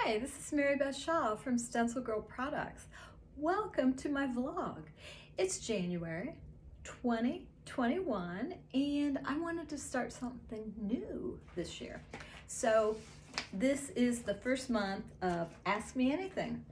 Hi, this is Mary Beth Shaw from StencilGirl Products. Welcome to my vlog. It's January 2021 and I wanted to start something new this year. So this is the first month of Ask Me Anything.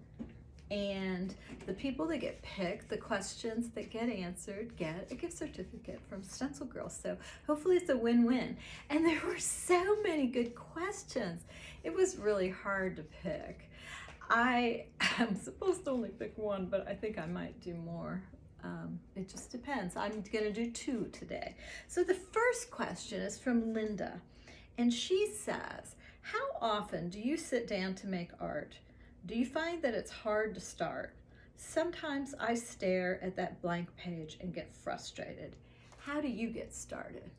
And the people that get picked, the questions that get answered, get a gift certificate from StencilGirl. So hopefully it's a win-win. And there were so many good questions. It was really hard to pick. I am supposed to only pick one, but I think I might do more. It just depends. I'm gonna do two today. So the first question is from Linda. And she says, how often do you sit down to make art? Do you find that it's hard to start? Sometimes I stare at that blank page and get frustrated. How do you get started?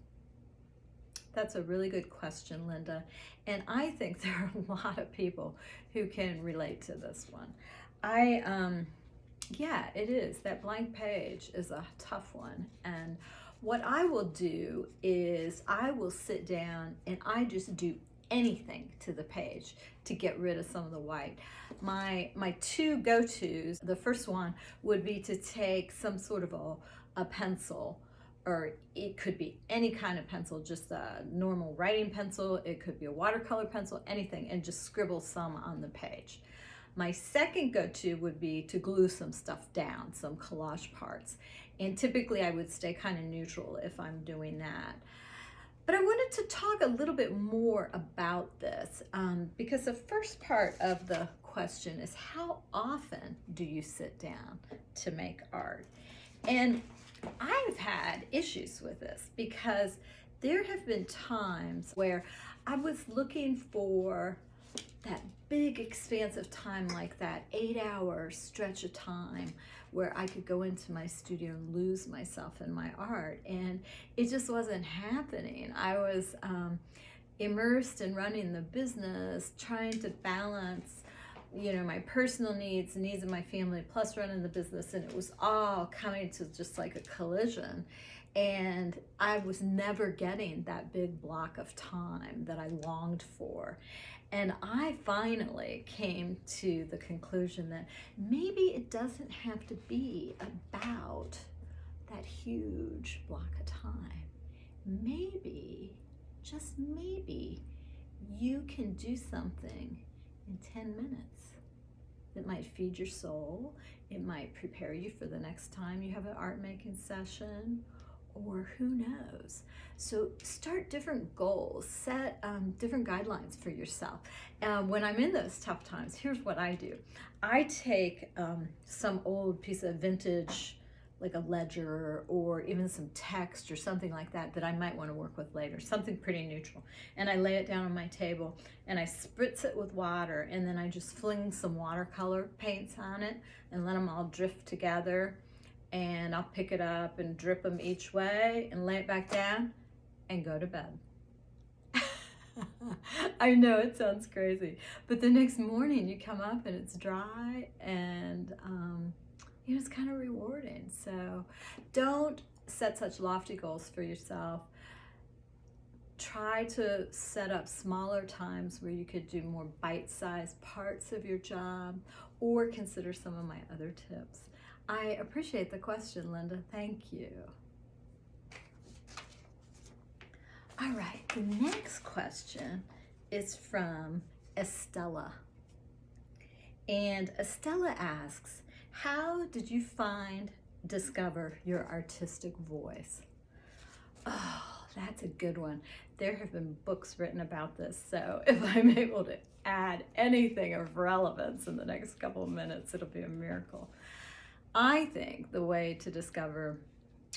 That's a really good question, Linda. And I think there are a lot of people who can relate to this one. Yeah, it is. That blank page is a tough one. And what I will do is I will sit down and I just do anything to the page to get rid of some of the white. My two go-tos, the first one would be to take some sort of a pencil, or it could be any kind of pencil, just a normal writing pencil, it could be a watercolor pencil, anything, and just scribble some on the page. My second go-to would be to glue some stuff down, some collage parts. And typically I would stay kind of neutral if I'm doing that. But I wanted to talk a little bit more about this because the first part of the question is, how often do you sit down to make art? And I've had issues with this because there have been times where I was looking for that big expansive time, like that 8-hour stretch of time where I could go into my studio and lose myself in my art, and it just wasn't happening. I was immersed in running the business, trying to balance, you know, my personal needs, the needs of my family, plus running the business, and it was all coming to just like a collision. And I was never getting that big block of time that I longed for. And I finally came to the conclusion that maybe it doesn't have to be about that huge block of time. Maybe, just maybe, you can do something in 10 minutes that might feed your soul. It might prepare you for the next time you have an art making session, or who knows. So start different goals, set different guidelines for yourself. When I'm in those tough times, here's what I do. I take some old piece of vintage, like a ledger or even some text or something like that that I might want to work with later, something pretty neutral. And I lay it down on my table and I spritz it with water, and then I just fling some watercolor paints on it and let them all drift together. And I'll pick it up and drip them each way and lay it back down and go to bed. I know it sounds crazy, but the next morning you come up and it's dry, and you know, it's kind of rewarding. So don't set such lofty goals for yourself. Try to set up smaller times where you could do more bite-sized parts of your job, or consider some of my other tips. I appreciate the question, Linda. Thank you. All right, the next question is from Estella. And Estella asks, how did you discover your artistic voice? Oh, that's a good one. There have been books written about this, so if I'm able to add anything of relevance in the next couple of minutes, it'll be a miracle. I think the way to discover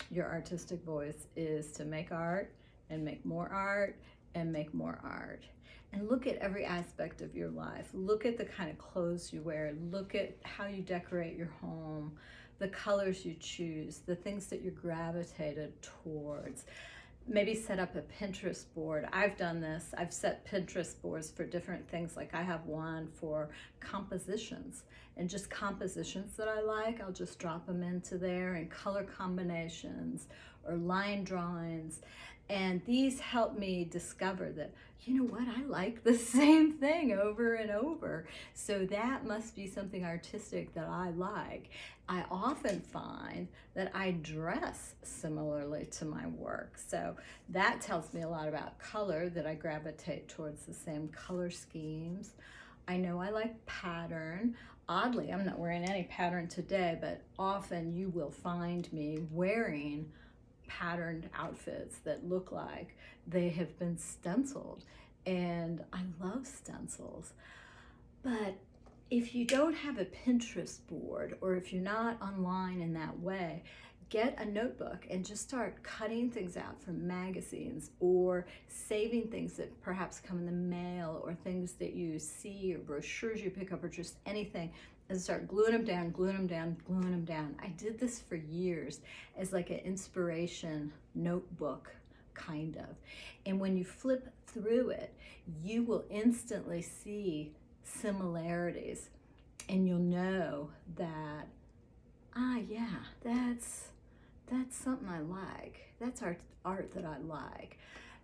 your artistic voice is to make art and make more art and make more art. And look at every aspect of your life. Look at the kind of clothes you wear. Look at how you decorate your home, the colors you choose, the things that you're gravitated towards. Maybe set up a Pinterest board. I've done this. I've set Pinterest boards for different things. Like I have one for compositions, and just compositions that I like, I'll just drop them into there, and color combinations or line drawings. And these help me discover that, you know what, I like the same thing over and over. So that must be something artistic that I like. I often find that I dress similarly to my work. So that tells me a lot about color, that I gravitate towards the same color schemes. I know I like pattern. Oddly, I'm not wearing any pattern today, but often you will find me wearing patterned outfits that look like they have been stenciled, and I love stencils. But if you don't have a Pinterest board, or if you're not online in that way, get a notebook and just start cutting things out from magazines, or saving things that perhaps come in the mail, or things that you see, or brochures you pick up, or just anything, and start gluing them down, gluing them down, gluing them down. I did this for years as like an inspiration notebook, kind of. And when you flip through it, you will instantly see similarities, and you'll know that, yeah, that's something I like. That's art that I like.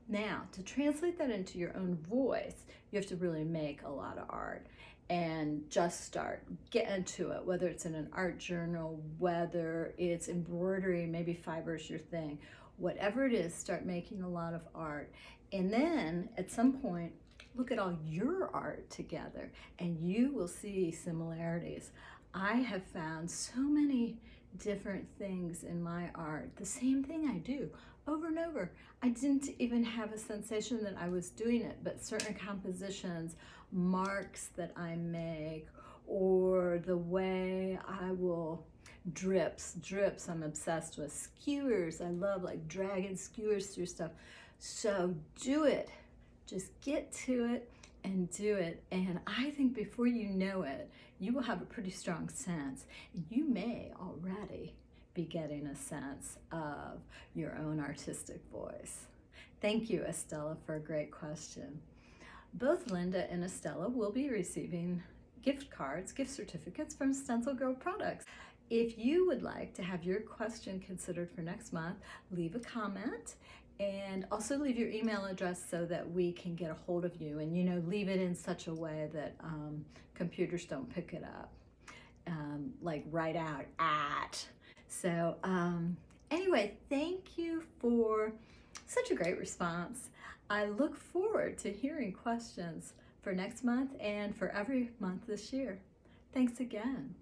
Now, to translate that into your own voice, you have to really make a lot of art and just start, get into it, whether it's in an art journal, whether it's embroidery, maybe fiber's your thing. Whatever it is, start making a lot of art. And then at some point, look at all your art together, and you will see similarities. I have found so many different things in my art, the same thing I do over and over. I didn't even have a sensation that I was doing it, but certain compositions, marks that I make, or the way I will drips, I'm obsessed with. Skewers, I love like dragging skewers through stuff. So do it, just get to it and do it. And I think before you know it, you will have a pretty strong sense. You may already be getting a sense of your own artistic voice. Thank you, Estella, for a great question. Both Linda and Estella will be receiving gift cards, gift certificates from StencilGirl Products. If you would like to have your question considered for next month, leave a comment, and also leave your email address so that we can get a hold of you, and leave it in such a way that computers don't pick it up, like write out at. So anyway, thank you for such a great response. I look forward to hearing questions for next month and for every month this year. Thanks again.